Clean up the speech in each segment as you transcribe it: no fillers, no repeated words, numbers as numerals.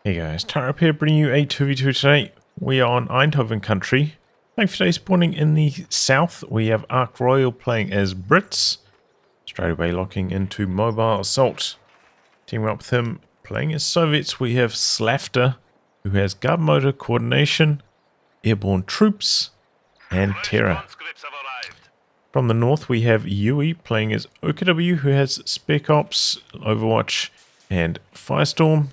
Hey guys, Tara here bringing you a 2v2 today. We are on Eindhoven country. Playing for today, spawning in the south. We have Ark Royal playing as Brits. Straight away locking into Mobile Assault. Teaming up with him, playing as Soviets, we have Slafter, who has Guard Motor Coordination, Airborne Troops, and Terror. From the north, we have Yui playing as OKW, who has Spec Ops, Overwatch, and Firestorm.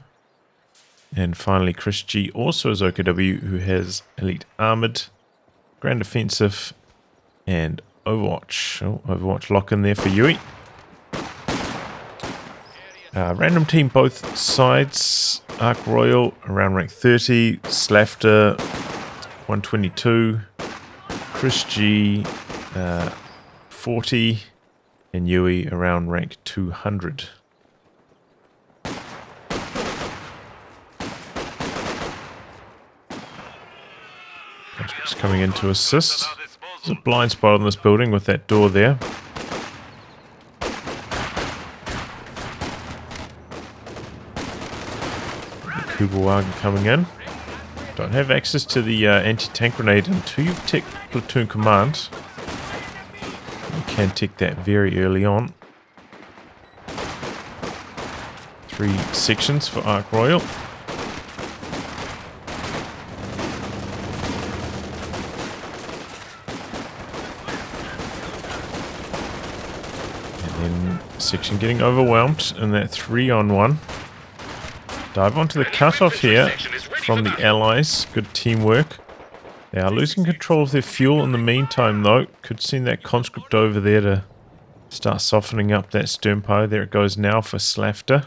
And finally, Chris G also is OKW, who has Elite Armored, Grand Offensive, and Overwatch. Oh, Overwatch lock in there for Yui. Random team both sides. Ark Royal around rank 30, Slafter 122, Chris G 40, and Yui around rank 200. Just coming in to assist. There's a blind spot on this building with that door there. The Kugelwagen coming in. Don't have access to the anti-tank grenade until you've ticked platoon command. You can tick that very early on. 3 sections for Ark Royal. Section getting overwhelmed in that 3-on-1. Dive onto the cutoff here from the allies. Good teamwork. They are losing control of their fuel in the meantime though. Could send that conscript over there to start softening up that sternpile. There it goes now for Slafter.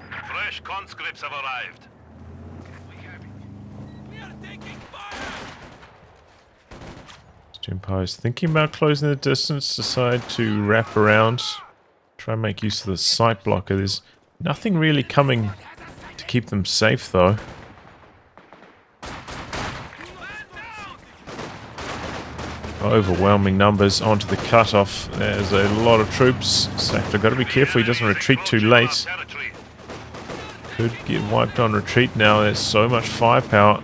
Fresh conscripts have arrived. Sternpile is thinking about closing the distance. Decide to wrap around. Try and make use of the sight blocker. There's nothing really coming to keep them safe though. Overwhelming numbers onto the cutoff. There's a lot of troops. Slafter got to be careful he doesn't retreat too late. Could get wiped on retreat now. There's so much firepower.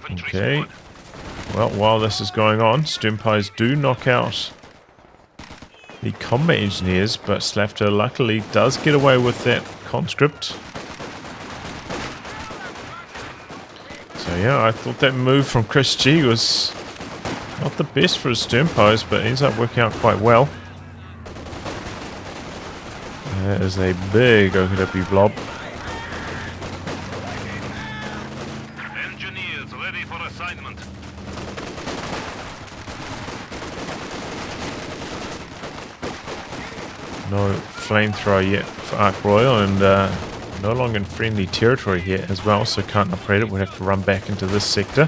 Okay. Well, while this is going on, Sternpies do knock out the combat engineers, but Slafter luckily does get away with that conscript. So yeah, I thought that move from Chris G was not the best for his Sternpies, but ends up working out quite well. That is a big OKW blob. Engineers ready for assignment. No flamethrower yet for Ark Royal, and no longer in friendly territory here as well, so can't upgrade it. We'll have to run back into this sector.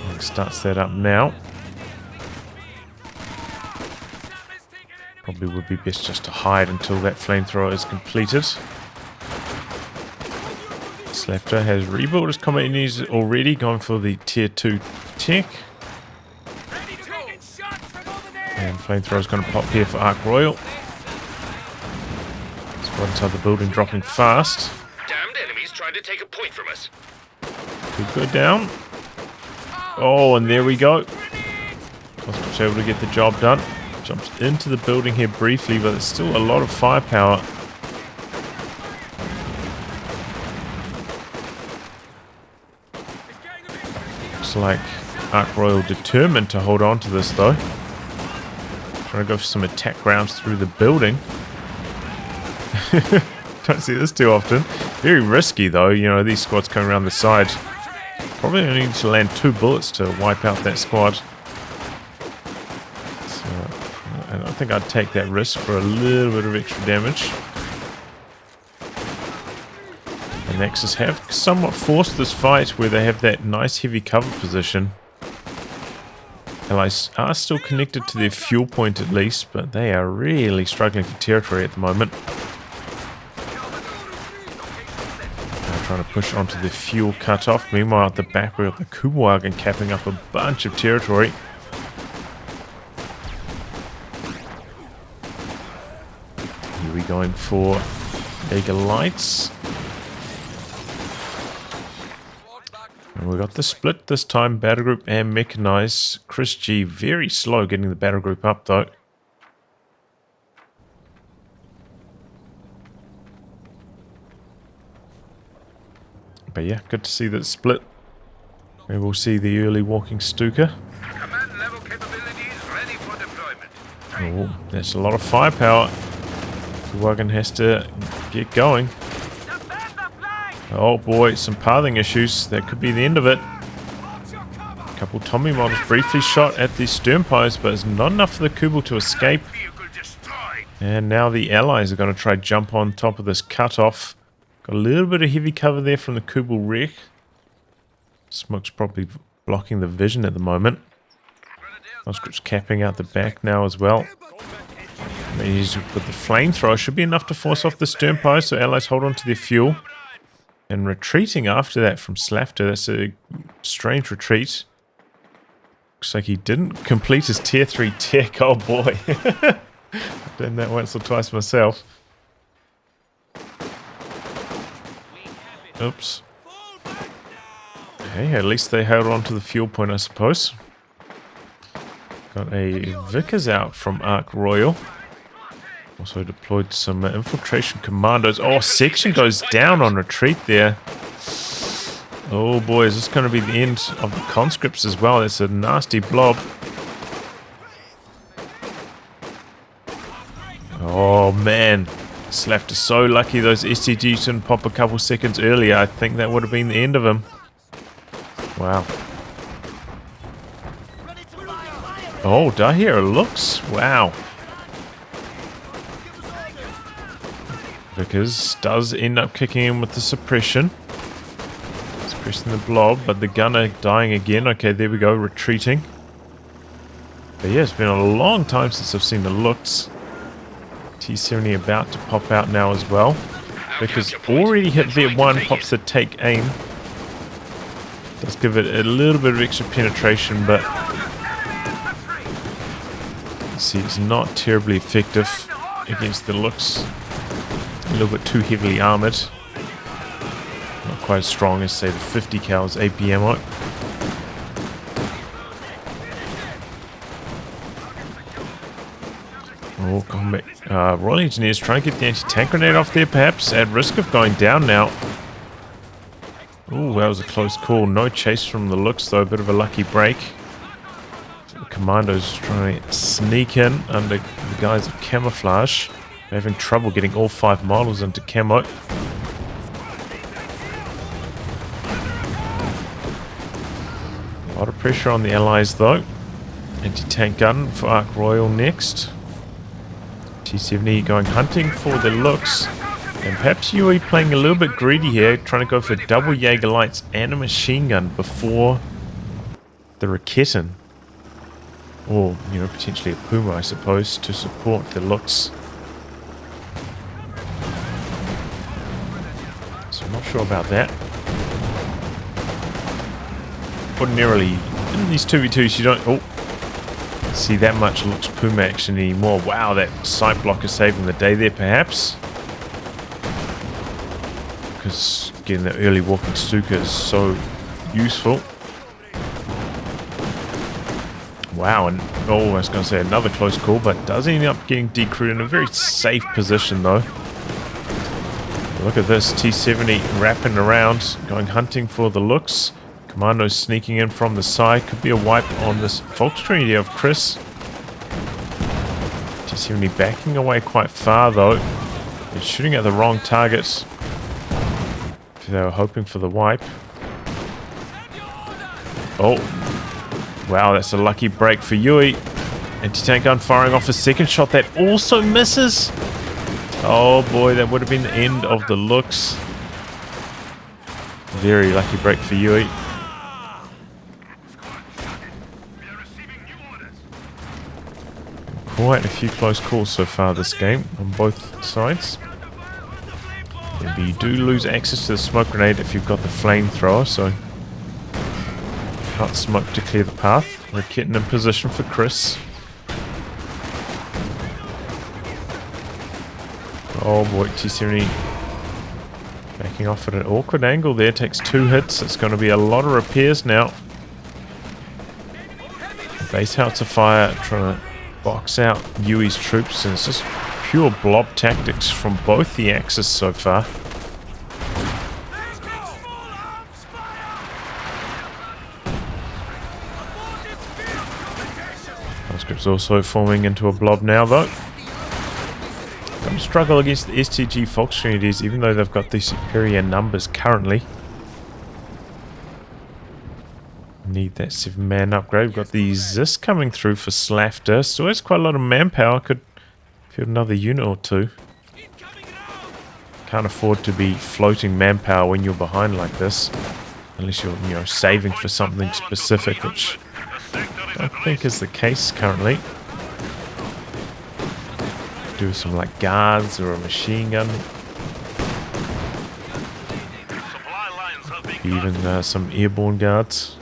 And starts that up now. Probably would be best just to hide until that flamethrower is completed. Slafter has rebuilt his combat units already, gone for the tier 2 tech. And flamethrower's going to pop here for Ark Royal. Squad inside the building dropping fast. Damned enemies trying to take a point from us. Could go down. Oh, and there we go. Conscript's able to get the job done. Jumps into the building here briefly, but there's still a lot of firepower. Looks like Ark Royal determined to hold on to this though. Trying to go for some attack rounds through the building. Don't see this too often. Very risky though, you know, these squads coming around the side. Probably only need to land 2 bullets to wipe out that squad. So, I don't think I'd take that risk for a little bit of extra damage. The Nexus have somewhat forced this fight where they have that nice heavy cover position. Allies are still connected to their fuel point at least, but they are really struggling for territory at the moment. Now trying to push onto the fuel cutoff. Meanwhile at the back we got the Kugelwagen capping up a bunch of territory. Here we going for Jaeger lights. And we got the split this time, battle group and mechanized. Chris G very slow getting the battle group up though. But yeah, good to see that split. Maybe we'll see the early walking Stuka. Command level capabilities ready for deployment. Oh, that's a lot of firepower. The wagon has to get going. Oh boy, some pathing issues. That could be the end of it. A couple Tommy models briefly shot at the stern post, but it's not enough for the Kubel to escape. And now the allies are going to try jump on top of this cutoff. Got a little bit of heavy cover there from the Kubel wreck. Smoke's probably blocking the vision at the moment. Conscript's capping out the back now as well. With the flamethrower should be enough to force off the stern post, so allies hold on to their fuel. And retreating after that from Slafter. That's a strange retreat. Looks like he didn't complete his tier 3 tech. Oh boy. I've done that once or twice myself. Oops. Hey, at least they held on to the fuel point, I suppose. Got a Vickers out from Ark Royal. Also deployed some infiltration commandos. Oh, section goes down on retreat there. Oh boy, is this going to be the end of the conscripts as well? That's a nasty blob. Oh man, Slafter so lucky those STGs didn't pop a couple seconds earlier. I think that would have been the end of him. Wow. Oh, Dahir looks. Wow. Vickers does end up kicking in with the suppression. Suppressing the blob, but the gunner dying again. Okay, there we go, retreating. But yeah, it's been a long time since I've seen the looks. T-70 about to pop out now as well. Vickers already hit V1, pops the take aim. Does give it a little bit of extra penetration, but see, it's not terribly effective against the looks. A little bit too heavily armored. Not quite as strong as, say, the 50 cal's APM. Oh, combat. Royal Engineers trying to get the anti-tank grenade off there, perhaps. At risk of going down now. Ooh, that was a close call. No chase from the looks, though. A bit of a lucky break. So the commandos trying to sneak in under the guise of camouflage. They're having trouble getting all 5 models into camo. A lot of pressure on the allies, though. Anti-tank gun for Ark Royal next. T-70 going hunting for the looks. And perhaps Yui playing a little bit greedy here, trying to go for double Jaeger lights and a machine gun before the Raketten. Or, you know, potentially a Puma, I suppose, to support the looks. So I'm not sure about that. Ordinarily, in these 2v2s, you don't see that much looks Puma action anymore. Wow, that sight block is saving the day there, perhaps. Because getting the early walking Stuka is so useful. Wow, and oh, I was going to say another close call, but does end up getting decrewed in a very safe position, though. Look at this, T-70 wrapping around, going hunting for the looks. Commandos sneaking in from the side. Could be a wipe on this Volkswagen here of Chris. T-70 backing away quite far, though. They're shooting at the wrong targets. They were hoping for the wipe. Oh. Wow, that's a lucky break for Yui. Anti-tank gun firing off a second shot that also misses. Oh boy, that would have been the end of the looks. Very lucky break for Yui. Quite a few close calls so far this game on both sides. But you do lose access to the smoke grenade if you've got the flamethrower, so can't smoke to clear the path. Raketten in position for Chris. Oh boy, T70 backing off at an awkward angle there. Takes 2 hits. It's going to be a lot of repairs now. Base houser fire trying to box out Yui's troops, and it's just pure blob tactics from both the axes so far. Conscript's also forming into a blob now though. Going to struggle against the STG Volksgrenadiers even though they've got the superior numbers currently. Need that 7-man upgrade. We've got the Zis coming through for Slafter. Still has quite a lot of manpower. Could field another unit or 2. Can't afford to be floating manpower when you're behind like this. Unless you're, you know, saving for something specific, which I don't think is the case currently. Do some like guards or a machine gun. Even some airborne guards.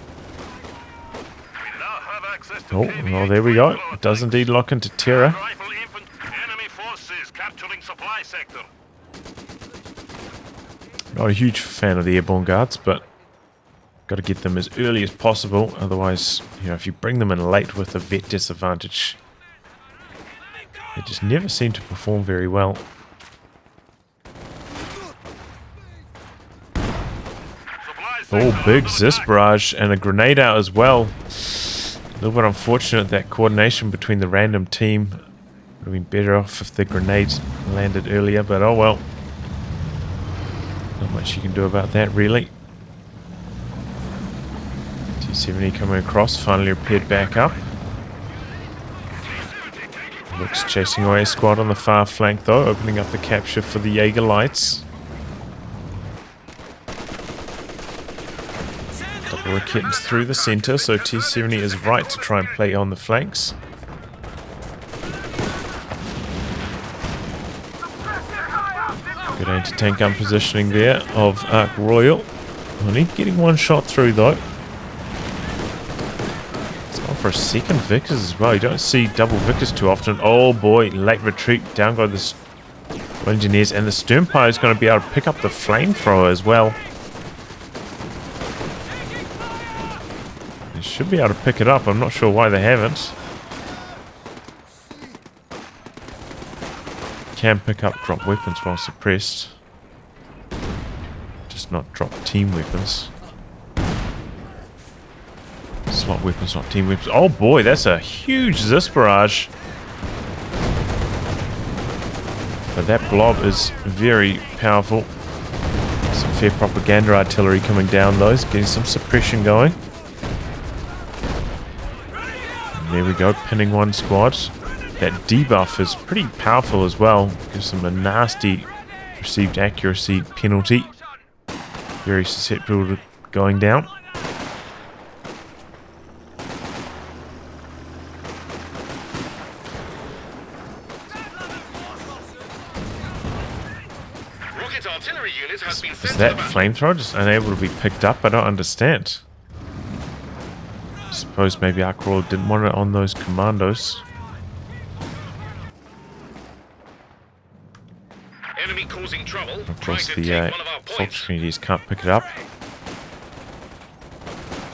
Oh, well, there we go. It does indeed lock into Terra. Not a huge fan of the airborne guards, but got to get them as early as possible. Otherwise, you know, if you bring them in late with a vet disadvantage, they just never seem to perform very well. Oh, big Zis barrage and a grenade out as well. A little bit unfortunate that coordination between the random team would have been better off if the grenades landed earlier, but oh well. Not much you can do about that really. T70 coming across, finally repaired back up. Looks chasing away a squad on the far flank though, opening up the capture for the Jaeger Lights. Double kittens through the center, so T70 is right to try and play on the flanks. Good anti-tank gun positioning there of Ark Royal. Only getting 1 shot through though. It's on for a second Vickers as well. You don't see double Vickers too often. Oh boy, late retreat. Down go the engineers, and the Sternpire is going to be able to pick up the flamethrower as well. They should be able to pick it up. I'm not sure why they haven't. Can pick up drop weapons while suppressed. Just not drop team weapons. Slot weapons, not team weapons. Oh boy, that's a huge Zis barrage. But that blob is very powerful. Some fair propaganda artillery coming down though, getting some suppression going. And there we go, pinning 1 squad. That debuff is pretty powerful as well. Gives them a nasty perceived accuracy penalty. Very susceptible to going down. Is that flamethrower just unable to be picked up? I don't understand. I suppose maybe Ark Royal didn't want it on those commandos. Enemy causing trouble. Of course, the Volksgrenadiers can't pick it up.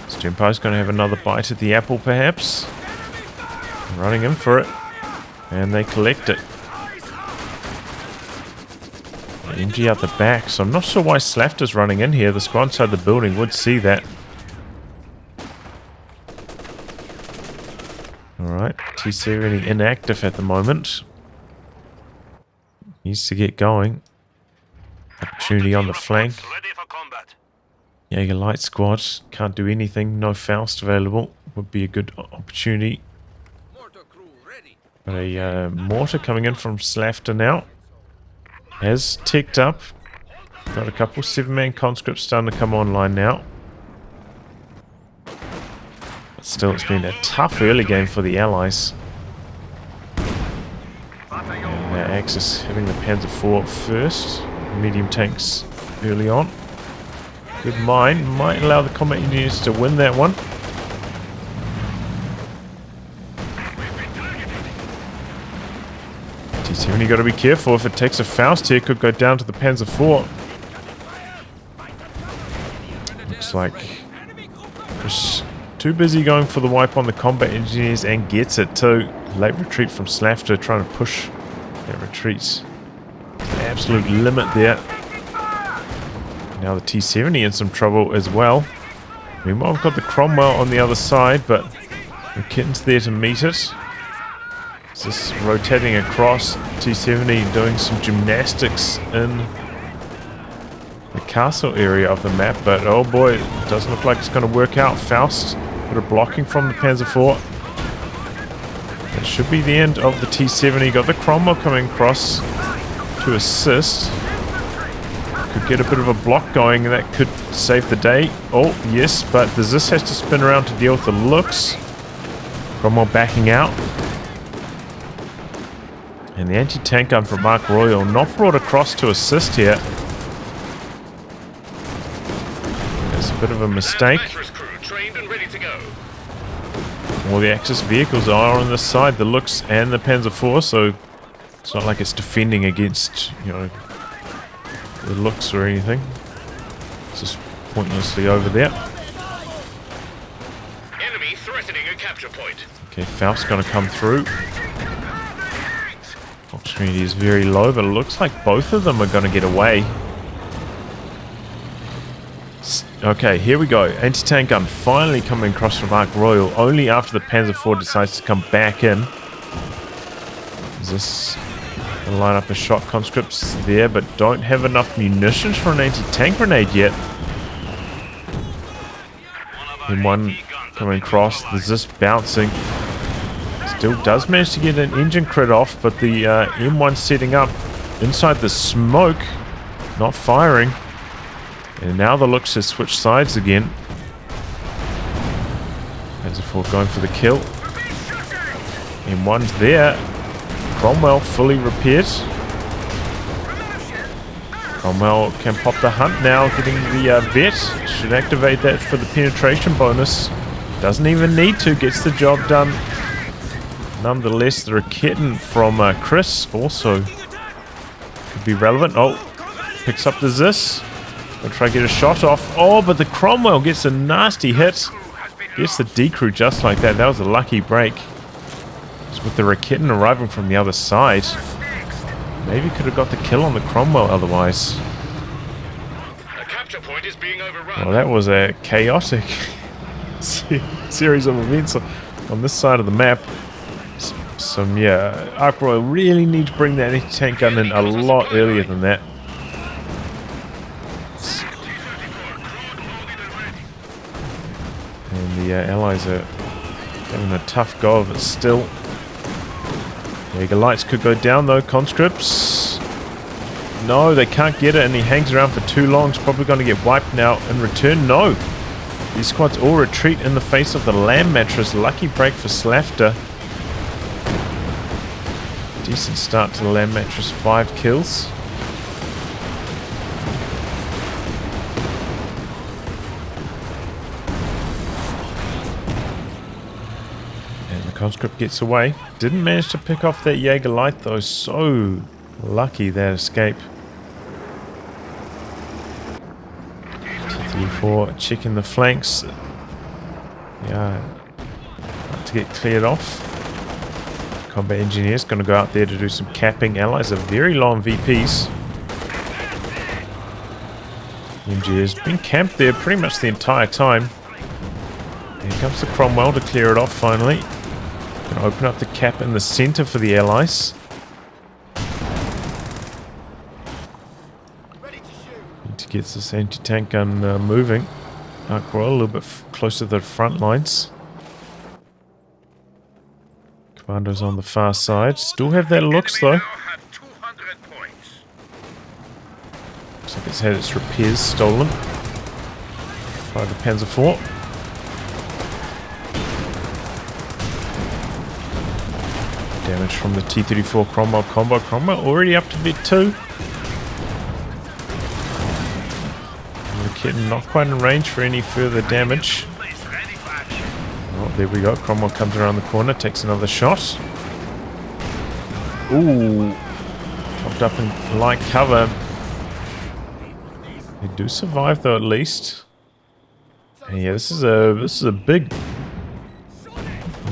Sternpire's going to have another bite at the apple, perhaps. Running in for it. And they collect it. MG out the back, so I'm not sure why Slafter's running in here. The squad inside the building would see that. Alright, T70 inactive at the moment. Needs to get going. Opportunity on the flank. Jaeger Light squad can't do anything. No Faust available. Would be a good opportunity. Got a mortar coming in from Slafter now. Has ticked up. Got a couple 7-man conscripts starting to come online now. But still, it's been a tough early game for the Allies. And Axis having the Panzer IV first. Medium tanks early on. Good mine. Might allow the combat engineers to win that one. T70 got to be careful. If it takes a Faust here, could go down to the Panzer IV. Looks like just too busy going for the wipe on the combat engineers, and gets it too. Late retreat from Slafter, trying to push that retreat to the absolute limit there. Now the T70 in some trouble as well. Meanwhile, we've got the Cromwell on the other side, but the Kitten's there to meet it. Just rotating across. T70 doing some gymnastics in the castle area of the map, but oh boy, it doesn't look like it's going to work out. Faust, bit of blocking from the Panzer IV. That should be the end of the T70. Got the Cromwell coming across to assist. Could get a bit of a block going, and that could save the day. Oh, yes, but the Zis has to spin around to deal with the looks. Cromwell backing out. And the anti-tank gun from Ark Royal not brought across to assist here. That's a bit of a mistake. All the Axis vehicles are on this side, the Lux and the Panzer IV, so it's not like it's defending against, you know, the Lux or anything. It's just pointlessly over there. Enemy threatening a capture point. Okay, Faust's gonna come through. Opportunity is very low, but it looks like both of them are gonna get away. Okay, here we go. Anti-tank gun finally coming across from Ark Royal, only after the Panzer IV decides to come back in. Is this gonna line up a shot? Conscripts there, but don't have enough munitions for an anti-tank grenade yet. M1 coming across, the Zis bouncing. Still does manage to get an engine crit off, but the M1 setting up inside the smoke, not firing. And now the Lux has switched sides again. Panzer IV going for the kill. M1's there. Cromwell fully repaired. Cromwell can pop the hunt now, getting the vet. Should activate that for the penetration bonus. Doesn't even need to, gets the job done. Nonetheless, the kitten from Chris also could be relevant. Oh, picks up the Zis. I'll try to get a shot off. Oh, but the Cromwell gets a nasty hit. Gets the decrew just like that. That was a lucky break. Just with the Rakitten arriving from the other side. Maybe could have got the kill on the Cromwell otherwise. A capture point is being overrun. Well, that was a chaotic series of events on this side of the map. Yeah, Ark Royal really need to bring that anti-tank gun in a lot earlier than that. And the allies are having a tough go of it still. Jaeger lights could go down though. Conscripts. No, they can't get it, and he hangs around for too long. He's probably going to get wiped now in return. No. These squads all retreat in the face of the land mattress. Lucky break for Slafter. Decent start to the land mattress. 5 kills. Conscript gets away. Didn't manage to pick off that Jaeger light though. So lucky that escape. T34 checking the flanks. Yeah, about to get cleared off. Combat engineers going to go out there to do some capping. Allies are very low on VPs. MG has been camped there pretty much the entire time. Here comes the Cromwell to clear it off finally. Gonna open up the cap in the center for the allies. Need to get this anti-tank gun moving. Ark Royal a little bit closer to the front lines. Commandos on the far side. Still have that looks though. Looks like it's had its repairs stolen by the Panzer IV. Damage from the T-34 Cromwell combo. Cromwell already up to vet 2. The kitten not quite in range for any further damage. Oh, there we go. Cromwell comes around the corner, takes another shot. Ooh. Popped up in light cover. They do survive though, at least. And yeah, this is a big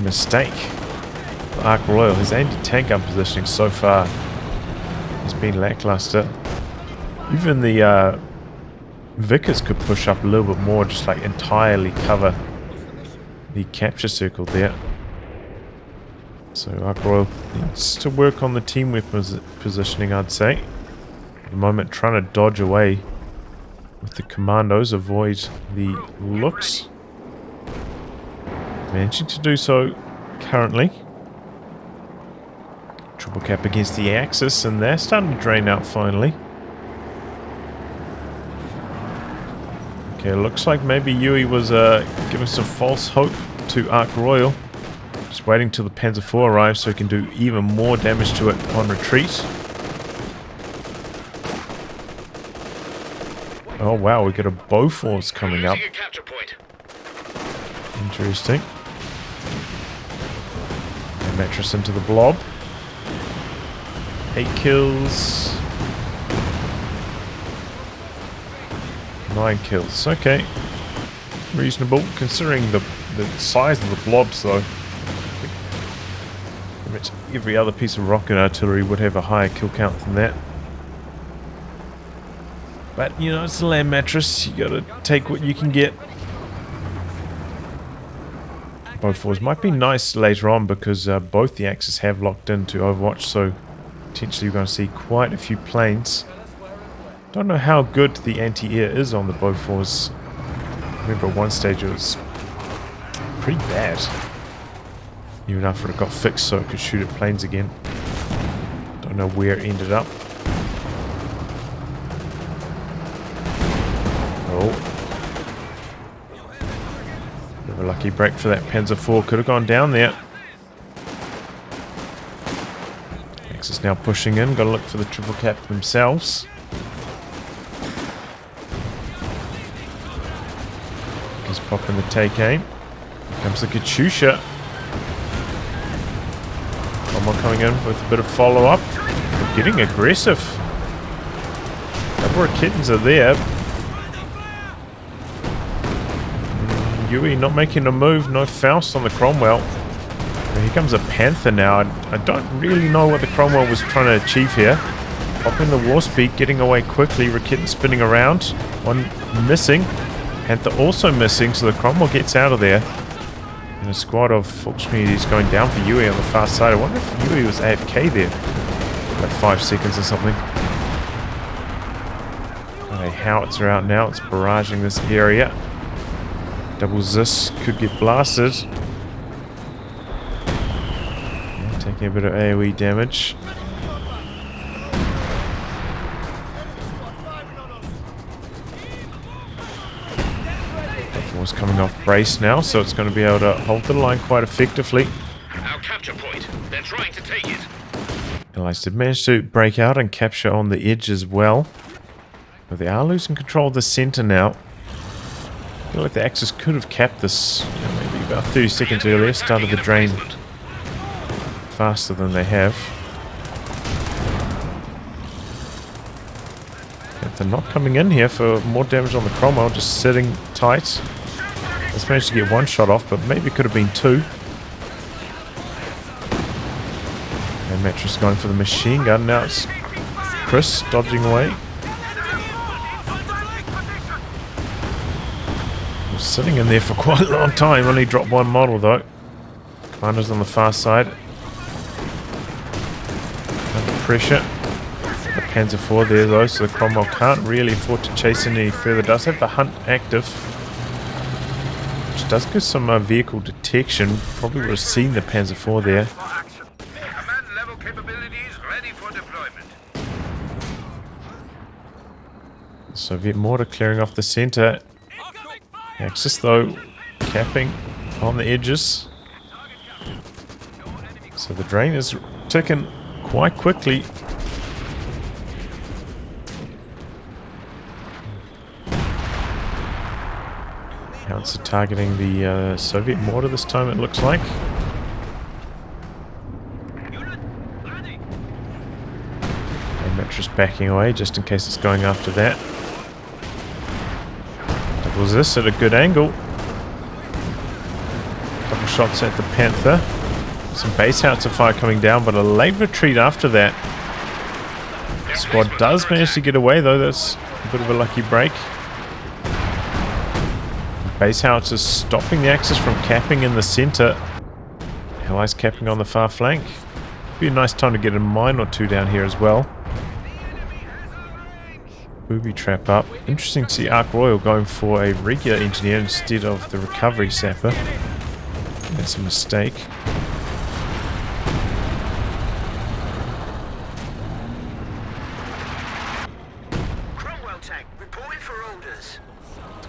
mistake for Ark Royal. His anti-tank gun positioning so far has been lackluster. Even the Vickers could push up a little bit more, just like entirely cover the capture circle there. So Ark Royal needs to work on the team weapons positioning, I'd say. At the moment, trying to dodge away with the commandos, avoid the looks. Managing to do so currently. Triple cap against the Axis, and they're starting to drain out finally. Okay, looks like maybe Yui was giving some false hope to Ark Royal. Just waiting till the Panzer IV arrives so he can do even more damage to it on retreat. Oh wow, we got a Bofors coming up. Interesting. And mattress into the blob. 8 kills. 9 kills. Okay. Reasonable, considering the size of the blobs though. Pretty much every other piece of rocket artillery would have a higher kill count than that. But, you know, it's a land mattress. You gotta take what you can get. Bofors might be nice later on because both the Axis have locked into Overwatch, so potentially you're going to see quite a few planes. Don't know how good the anti-air is on the Bofors. I remember at one stage it was pretty bad. Even after it got fixed so it could shoot at planes again. Don't know where it ended up. Bit of a lucky break for that Panzer IV. Could have gone down there. Axis now pushing in. Got to look for the triple cap themselves. Just popping the take aim. Here comes the Katyusha. Someone coming in with a bit of follow-up. Getting aggressive. Couple of kittens are there. Yui not making a move. No Faust on the Cromwell. Here comes a Panther now. I don't really know what the Cromwell was trying to achieve here. Popping the war speed, getting away quickly. Rakitten spinning around. One missing. Panther also missing, so the Cromwell gets out of there. And a squad of Fox communities going down for Yui on the far side. I wonder if Yui was AFK there. About 5 seconds or something. Okay, howitzer out now. It's barraging this area. Double Zis could get blasted. Yeah, taking a bit of AoE damage. Force coming off brace now, so it's going to be able to hold the line quite effectively. Our capture point. They're trying to take it. Allies did manage to break out and capture on the edge as well. But they are losing control of the center now. I feel like the Axis could have capped this, you know, maybe about 30 seconds earlier. Started the drain faster than they have. But they're not coming in here for more damage on the Cromwell, just sitting tight. Let's manage to get one shot off, but maybe could have been 2. And Mattress going for the machine gun. Now it's Chris dodging away. Was sitting in there for quite a long time. Only dropped one model though. Commander's on the far side. Under pressure. The Panzer IV there though, so the Cromwell can't really afford to chase any further. Does have the hunt active. Which does give some vehicle detection. Probably would have seen the Panzer IV there. Command level capabilities ready for deployment. Soviet mortar clearing off the center. Axis though capping on the edges. So the drain is ticking quite quickly. Howitzer targeting the Soviet mortar this time, it looks like. Mattress backing away just in case it's going after that. Doubles this at a good angle. Couple shots at the Panther. Some base howitzer fire coming down, but a late retreat after that. Squad does manage to get away though, that's a bit of a lucky break. Base howitzers stopping the Axis from capping in the center. Allies capping on the far flank. Be a nice time to get a mine or two down here as well. Booby trap up. Interesting to see Ark Royal going for a regular engineer instead of the recovery sapper. That's a mistake.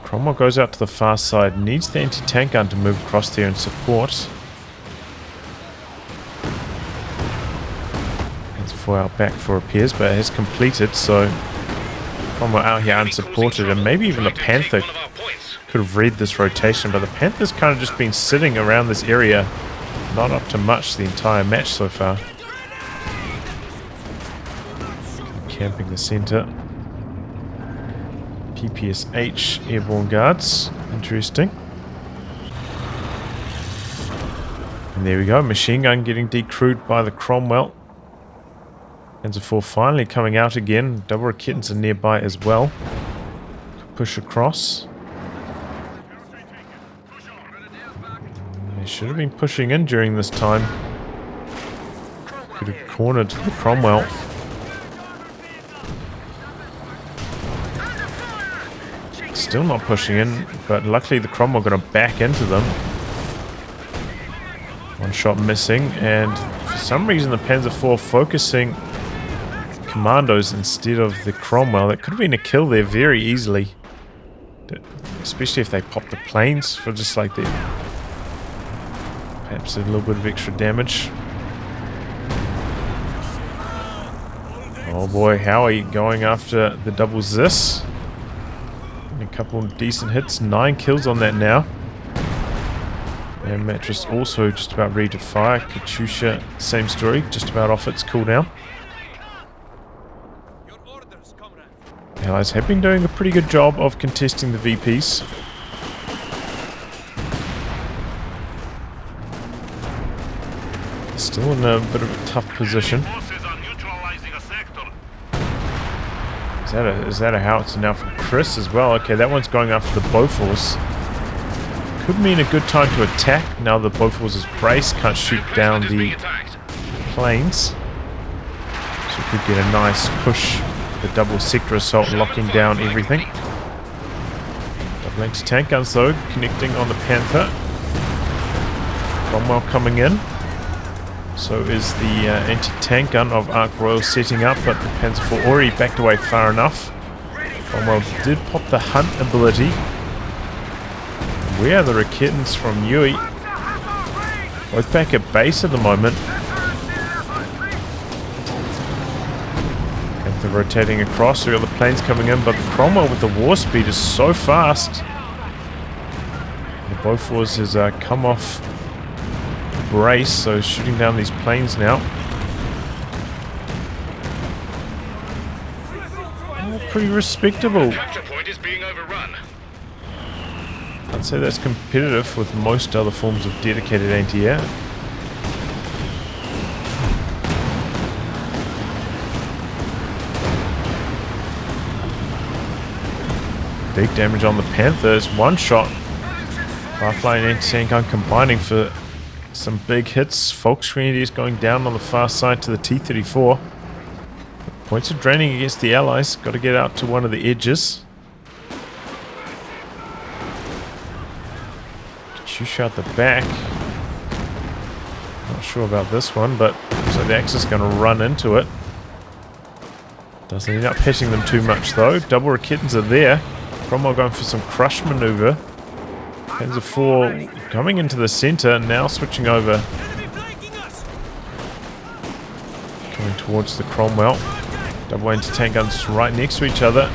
Cromwell goes out to the far side, needs the anti-tank gun to move across there and support. It's 4 out back for repairs, but it has completed, so Cromwell out here unsupported, and maybe even the Panther could have read this rotation, but the Panther's kind of just been sitting around this area, not up to much the entire match so far. Camping the center. PPSH airborne guards. Interesting. And there we go. Machine gun getting decrewed by the Cromwell. Panzer IV finally coming out again. Double Kittens are nearby as well. Push across. They should have been pushing in during this time. Could have cornered the Cromwell. Still not pushing in, but luckily the Cromwell got to back into them. One shot missing, and for some reason the Panzer IV focusing commandos instead of the Cromwell. That could have been a kill there very easily. Especially if they popped the planes for just like the... Perhaps a little bit of extra damage. Oh boy, Howie going after the double Zis. A couple of decent hits, 9 kills on that now. And Mattress also just about ready to fire. Katyusha, same story, just about off its cooldown. Allies have been doing a pretty good job of contesting the VPs. Still in a bit of a tough position. Is that a howitzer now from Chris as well? Okay, that one's going after the Bofors. Could mean a good time to attack now the Bofors is braced, can't shoot down the planes. So could get a nice push. The double sector assault locking down everything. Double anti-tank guns though, connecting on the Panther. Cromwell coming in. So is the anti-tank gun of Ark Royal setting up, but the Panzer IV already backed away far enough. Cromwell did pop the hunt ability. Where are the Raketans from Yui? Both back at base at the moment. Panther rotating across, we got the planes coming in, but Cromwell with the war speed is so fast. The Bofors has come off brace, so shooting down these planes now. Pretty respectable. Capture point is being overrun. I'd say that's competitive with most other forms of dedicated anti-air. Big damage on the Panthers. One shot. Far-flying anti-tank gun combining for some big hits. Volksgrenadier is going down on the far side to the T-34. Points are draining against the Allies. Got to get out to one of the edges. Shoot out the back. Not sure about this one, but looks like the Axis is going to run into it. Doesn't end up hitting them too much though. Double Raketans are there. Cromwell going for some crush maneuver. Panzer IV coming into the center, now switching over. Coming towards the Cromwell. Double anti-tank guns right next to each other.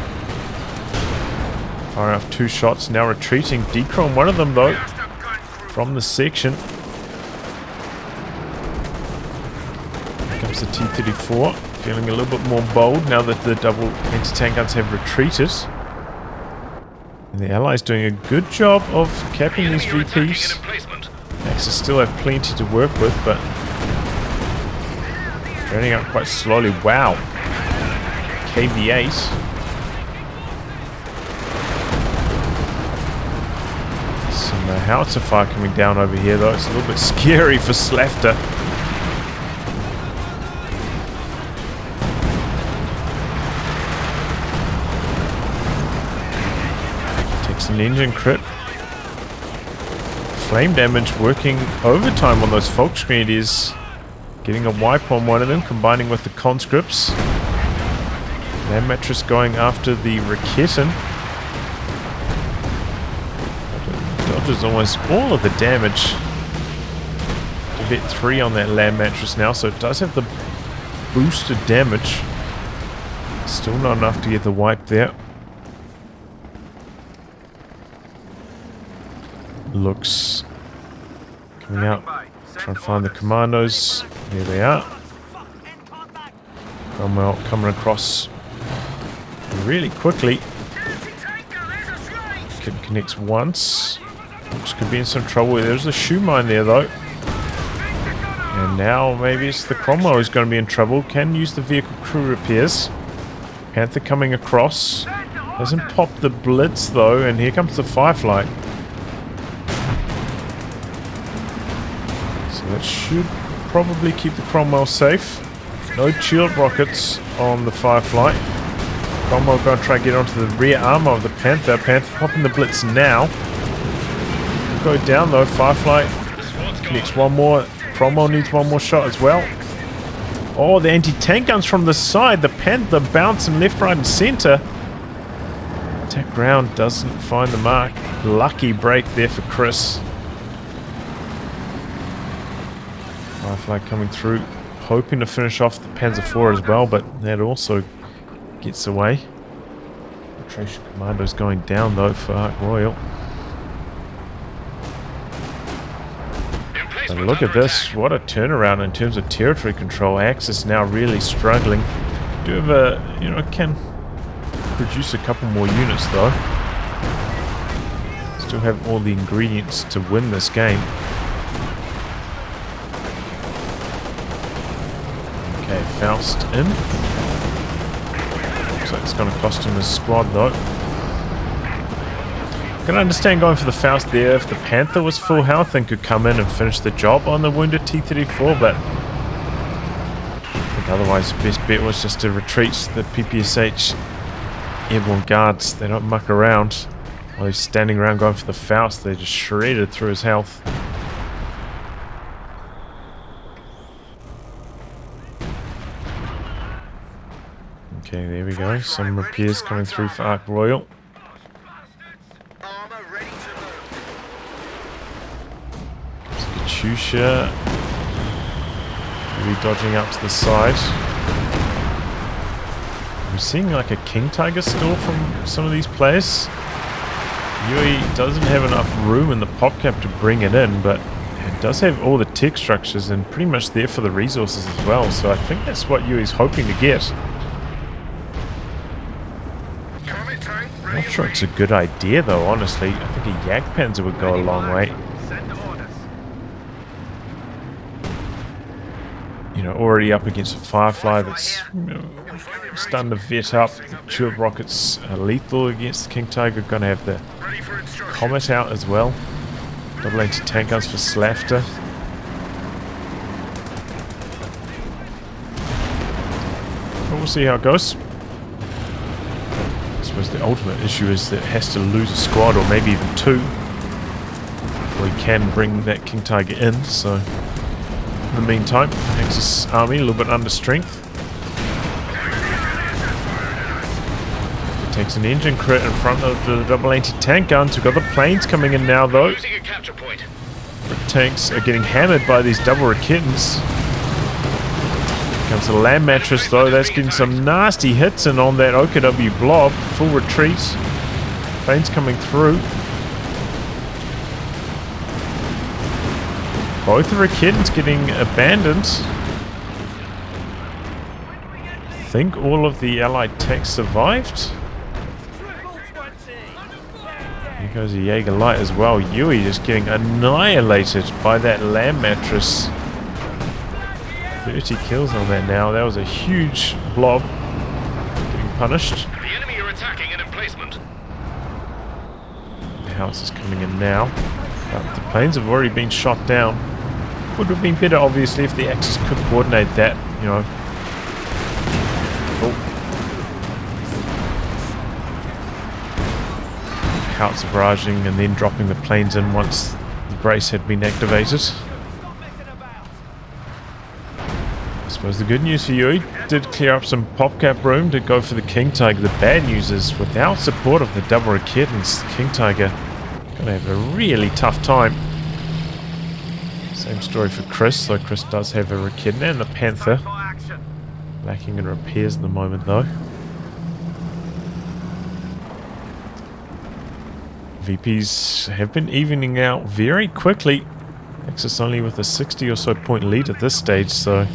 Firing off 2 shots, now retreating. Decron one of them though, from the section. Going comes the T-34, feeling a little bit more bold now that the double anti-tank guns have retreated. And the Allies doing a good job of capping these VPs. Axis still have plenty to work with, but draining out quite slowly. Wow. KV-8. Some howitzer fire coming down over here, though. It's a little bit scary for Slafter. Takes an engine crit. Flame damage working overtime on those Volksgrenadiers. Getting a wipe on one of them, combining with the conscripts. Land mattress going after the Raketen. Dodges almost all of the damage. Vet 3 on that land mattress now, so it does have the boosted damage. Still not enough to get the wipe there. Looks coming out, trying to find the commandos. There they are. Cromwell coming across really quickly. Connects once. Looks could be in some trouble. There's a shoe mine there though. And now maybe it's the Cromwell who's going to be in trouble. Can use the vehicle crew repairs. Panther coming across. Doesn't pop the blitz though, and here comes the Firefly. That should probably keep the Cromwell safe. No shield rockets on the Firefly. Cromwell going to try to get onto the rear armor of the Panther. Panther popping the blitz now. Go down though. Firefly connects one more. Cromwell needs one more shot as well. Oh, the anti-tank guns from the side. The Panther bouncing left, right, and center. Attack ground doesn't find the mark. Lucky break there for Chris. Firefly coming through, hoping to finish off the Panzer IV as well, but that also gets away. Penetration Commando's going down though for Ark Royal. And look at this, what a turnaround in terms of territory control. Axis now really struggling. Do have a, you know, can produce a couple more units though. Still have all the ingredients to win this game. Okay, Faust in. Looks like it's going to cost him his squad though. Can understand going for the Faust there if the Panther was full health and could come in and finish the job on the wounded T-34, but I think otherwise the best bet was just to retreat. The PPSH airborne guards, they don't muck around. While he's standing around going for the Faust, they just shredded through his health. Okay, there we go. Some repairs coming through for Ark Royal. Katusha really dodging out to the side. I'm seeing like a King Tiger still from some of these players. Yui doesn't have enough room in the PopCap to bring it in, but it does have all the tech structures and pretty much there for the resources as well. So I think that's what Yui's hoping to get. I'm not sure it's a good idea though, honestly. I think a Jagdpanzer would go a long way. You know, already up against a Firefly that's, you know, starting to vet up. The shield rockets are lethal against the King Tiger. Going to have the Comet out as well. Double anti-tank guns for Slafter. But we'll see how it goes. I suppose the ultimate issue is that it has to lose a squad or maybe even two before he can bring that King Tiger in. So in the meantime, Axis army a little bit under strength. It takes an engine crit in front of the double anti-tank guns. We've got the planes coming in now though. The tanks are getting hammered by these double Raketens. Comes the land mattress though, that's getting some nasty hits in on that OKW blob. Full retreat. Planes coming through. Both the Raketens getting abandoned. think all of the allied tanks survived. Here goes a Jaeger light as well. Yui just getting annihilated by that land mattress. 30 kills on that now. That was a huge blob getting punished. The enemy are attacking an emplacement. The house is coming in now. But the planes have already been shot down. Would have been better, obviously, if the Axis could coordinate that, you know. Oh. Houts barraging and then dropping the planes in once the brace had been activated. I suppose the good news for you, did clear up some PopCap room to go for the King Tiger. The bad news is, without support of the double Raketens, the King Tiger going to have a really tough time. Same story for Chris, though Chris does have a Raketen and a Panther. Lacking in repairs at the moment, though. VPs have been evening out very quickly. Axis only with a 60 or so point lead at this stage, so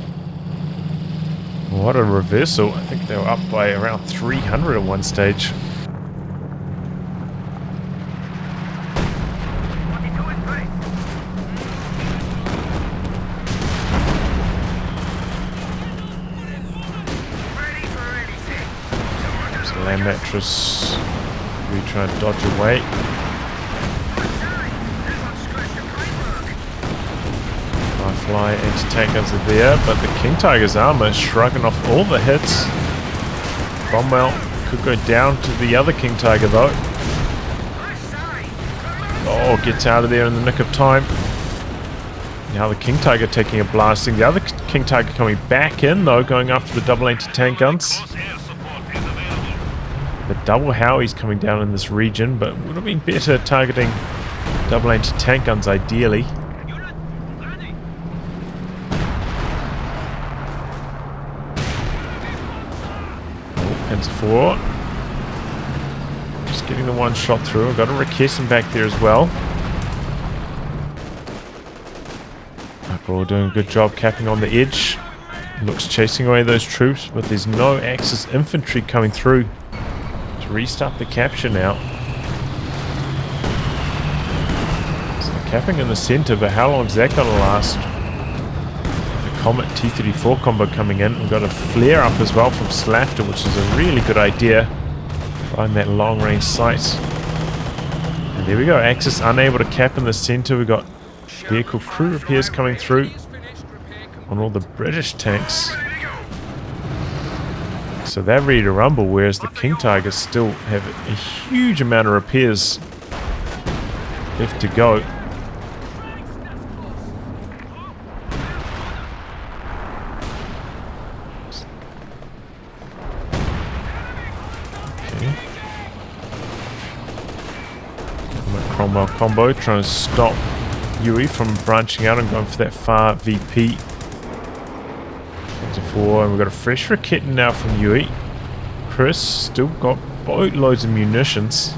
what a reversal. I think they were up by around 300 at one stage. There's a land mattress. We try and dodge away. Fly anti-tank guns are there, but the King Tiger's armor is shrugging off all the hits. Cromwell could go down to the other King Tiger though. Oh, gets out of there in the nick of time. Now the King Tiger taking a blasting. The other King Tiger coming back in though, going after the double anti-tank guns. The double Howie's coming down in this region, but would have been better targeting double anti-tank guns ideally. Panzer 4. Just getting the one shot through. I've got a Raketen back there as well. Ark Royal doing a good job capping on the edge. Looks chasing away those troops, but there's no Axis infantry coming through to restart the capture now. So capping in the center, but how long is that going to last? Comet T-34 combo coming in. We've got a flare up as well from Slafter, which is a really good idea. Find that long range sight. And there we go. Axis unable to cap in the center. We've got vehicle crew repairs coming through on all the British tanks. So they're ready to rumble, whereas the King Tigers still have a huge amount of repairs left to go. Cromwell combo trying to stop Yui from branching out and going for that far VP. Panzer 4, and we've got a fresh Raketen now from Yui. Chris still got boatloads of munitions.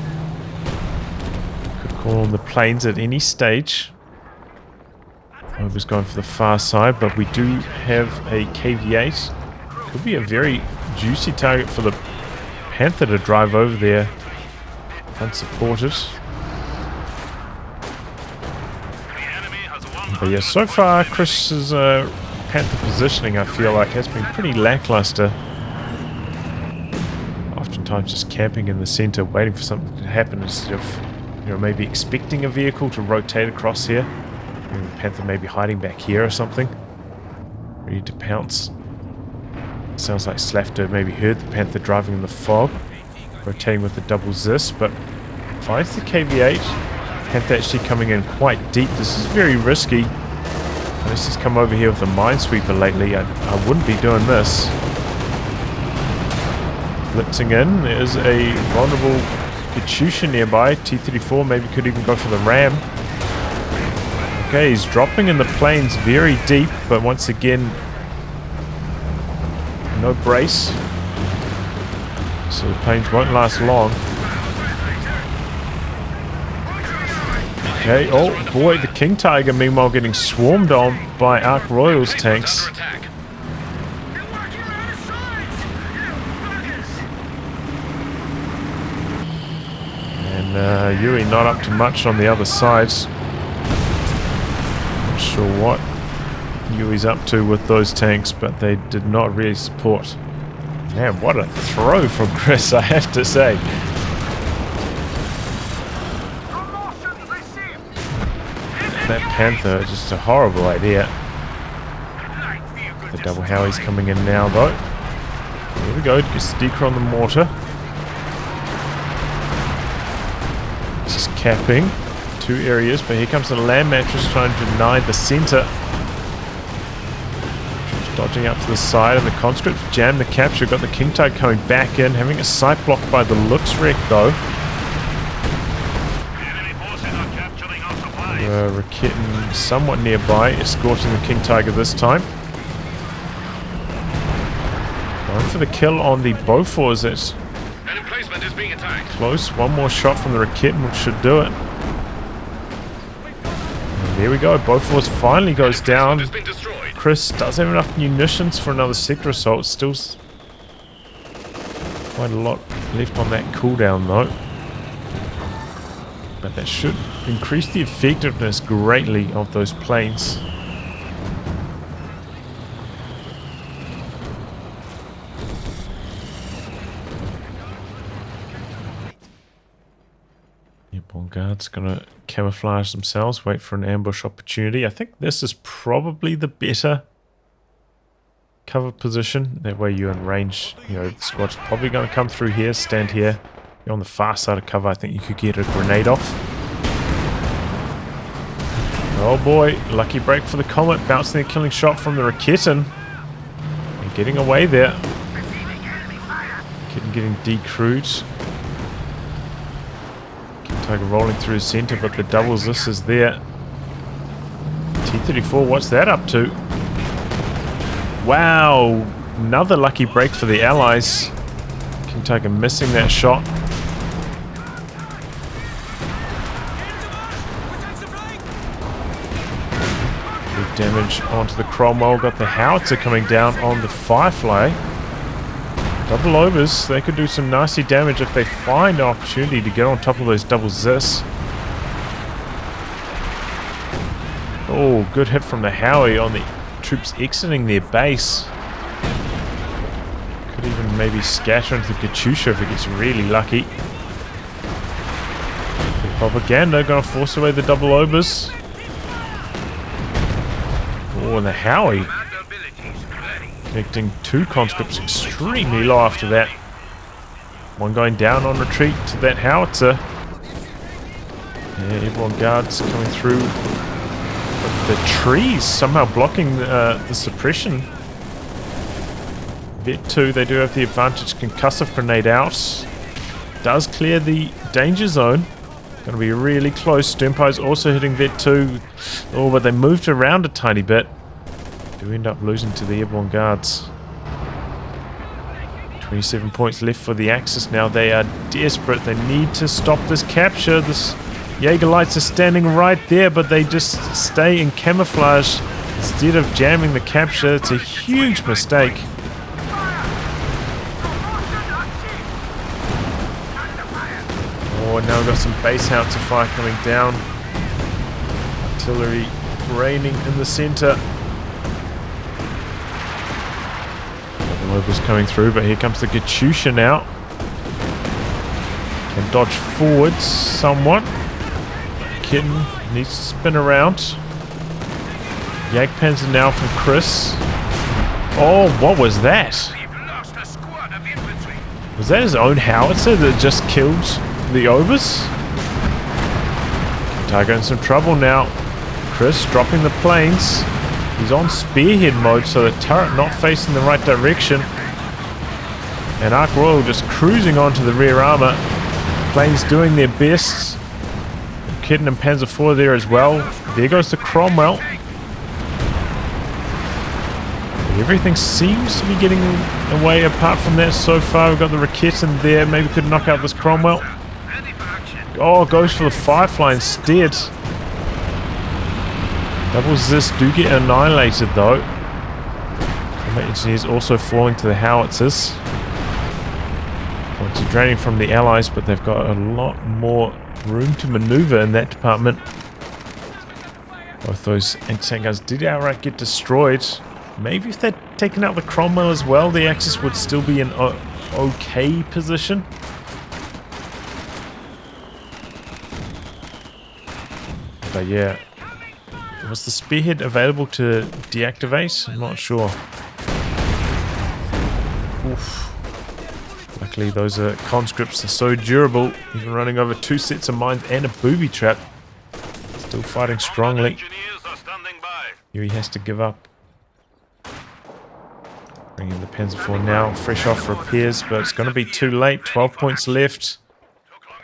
Could call on the planes at any stage. Over's going for the far side, but we do have a KV-8. Could be a very juicy target for the Panther to drive over there unsupported. But yeah, so far Chris's Panther positioning, I feel like, has been pretty lackluster. Oftentimes just camping in the center, waiting for something to happen instead of, you know, maybe expecting a vehicle to rotate across here. And the Panther maybe hiding back here or something, ready to pounce. Sounds like Slafter maybe heard the Panther driving in the fog, rotating with the double Zis, but finds the KV-8. Panther actually coming in quite deep. This is very risky. Unless he's come over here with a minesweeper lately, I wouldn't be doing this. Blitzing in. There's a vulnerable Katyusha nearby. T-34 maybe could even go for the ram. Okay, he's dropping in the planes very deep, but once again, no brace. So the planes won't last long. Okay, oh boy, the King Tiger meanwhile getting swarmed on by Ark Royal's tanks. And Yui not up to much on the other side. Not sure what Yui's up to with those tanks, but they did not really support. Man, what a throw from Chris, I have to say. That Panther, just a horrible idea. The double Howie's coming in now, though. Here we go, gets the decoy on the mortar. Just capping 2 areas, but here comes the land mattress trying to deny the center. Just dodging up to the side, and the conscripts jam the capture. Got the King Tide coming back in, having a sight blocked by the Lux wreck, though. Rakitten somewhat nearby, escorting the King Tiger this time. Going for the kill on the Bofors. That's close. One more shot from the Rakitten, which should do it. And there we go. Bofors finally goes down. Chris does have enough munitions for another sector assault. Still quite a lot left on that cooldown, though. But that should increase the effectiveness greatly of those planes. Airborne guards gonna camouflage themselves, wait for an ambush opportunity. I think this is probably the better cover position. That way you're in range. You know, the squad's probably gonna come through here, stand here. You're on the far side of cover. I think you could get a grenade off. Oh boy, lucky break for the Comet, bouncing a killing shot from the Rakitten. And getting away there. Getting decrewed. Tiger rolling through the center, but the doubles this is there. T-34, what's that up to? Wow, another lucky break for the Allies. King Tiger missing that shot. Big damage onto the Cromwell. Got the Howitzer coming down on the Firefly. Double overs, they could do some nasty damage if they find an opportunity to get on top of those double Zis. Oh, good hit from the Howie on the troops exiting their base. Could even maybe scatter into the Katyusha if it gets really lucky. The propaganda gonna force away the double overs. Oh, and the Howie connecting 2 conscripts extremely low after that. One going down on retreat to that Howitzer. Yeah, airborne guards coming through. But the trees somehow blocking the suppression. Vet 2, they do have the advantage. Concussive grenade out. Does clear the danger zone. Going to be really close. Sturmpire's also hitting Vet 2. Oh, but they moved around a tiny bit. Do end up losing to the airborne guards. 27 points left for the Axis now. They are desperate. They need to stop this capture. This Jaegerlights are standing right there, but they just stay in camouflage instead of jamming the capture. It's a huge mistake. Oh, now we've got some base howitzer fire coming down. Artillery raining in the center. Was coming through, but here comes the Katyusha now. Can dodge forwards somewhat. Kitten needs to spin around. Jagdpanzer now from Chris. Oh, what was that? Was that his own howitzer that just killed the overs? Tiger in some trouble now. Chris dropping the planes. He's on spearhead mode, so the turret not facing the right direction. And Ark Royal just cruising onto the rear armor. Planes doing their best. Kitten and Panzer IV there as well. There goes the Cromwell. Everything seems to be getting away apart from that so far. We've got the Rakitten there. Maybe could knock out this Cromwell. Oh, goes for the Firefly instead. Double Zis do get annihilated though. Combat engineers also falling to the howitzers. Points are draining from the Allies, but they've got a lot more room to maneuver in that department. Both those anti-tank guns did outright get destroyed. Maybe if they'd taken out the Cromwell as well, the Axis would still be in okay position. But yeah, was the spearhead available to deactivate? I'm not sure. Oof. Luckily those conscripts are so durable, even running over 2 sets of mines and a booby trap. Still fighting strongly. Here he has to give up. Bring in the Panzer IV now, fresh off repairs, but it's going to be too late. 12 points left.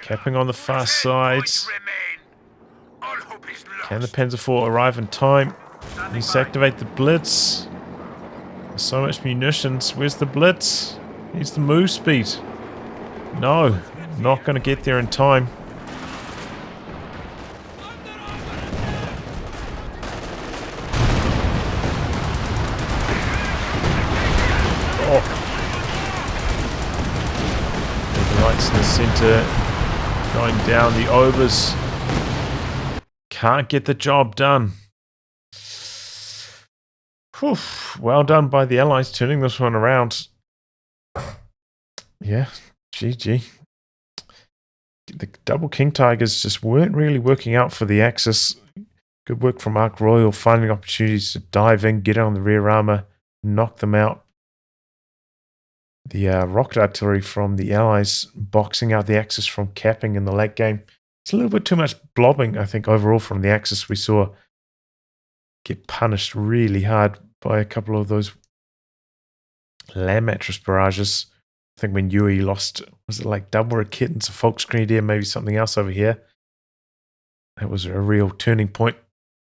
Capping on the far side. Can the Panzer IV arrive in time? Needs to activate the Blitz. There's so much munitions. Where's the Blitz? Needs the move speed. No, not going to get there in time. Oh. The lights in the center going down. The overs can't get the job done. Whew. Well done by the Allies turning this one around. Yeah, GG. The double King Tigers just weren't really working out for the Axis. Good work from Ark Royal, finding opportunities to dive in, get on the rear armor, knock them out. The rocket artillery from the Allies boxing out the Axis from capping in the late game. It's a little bit too much blobbing, I think, overall from the Axis. We saw get punished really hard by a couple of those land mattress barrages. I think when Yui lost, was it like double kit and some Volksgrenadier, maybe something else over here? That was a real turning point.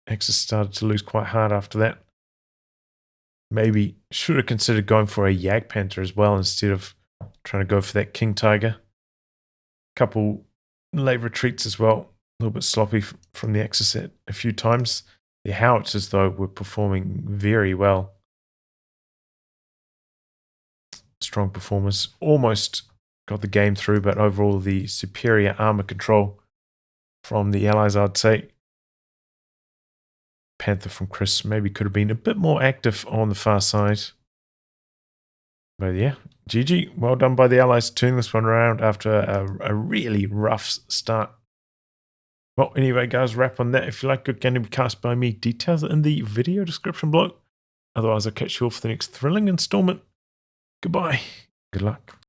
Axis started to lose quite hard after that. Maybe should have considered going for a Jagdpanther as well instead of trying to go for that King Tiger. Couple late retreats as well. A little bit sloppy from the Axis at a few times. The howitzers, though, were performing very well. Strong performers. Almost got the game through, but overall the superior armor control from the Allies, I'd say. Panther from Chris maybe could have been a bit more active on the far side. But yeah, GG. Well done by the Allies turning this one around after a really rough start. Well, anyway, guys, wrap on that. If you like good game to be cast by me, details are in the video description below. Otherwise, I'll catch you all for the next thrilling installment. Goodbye. Good luck.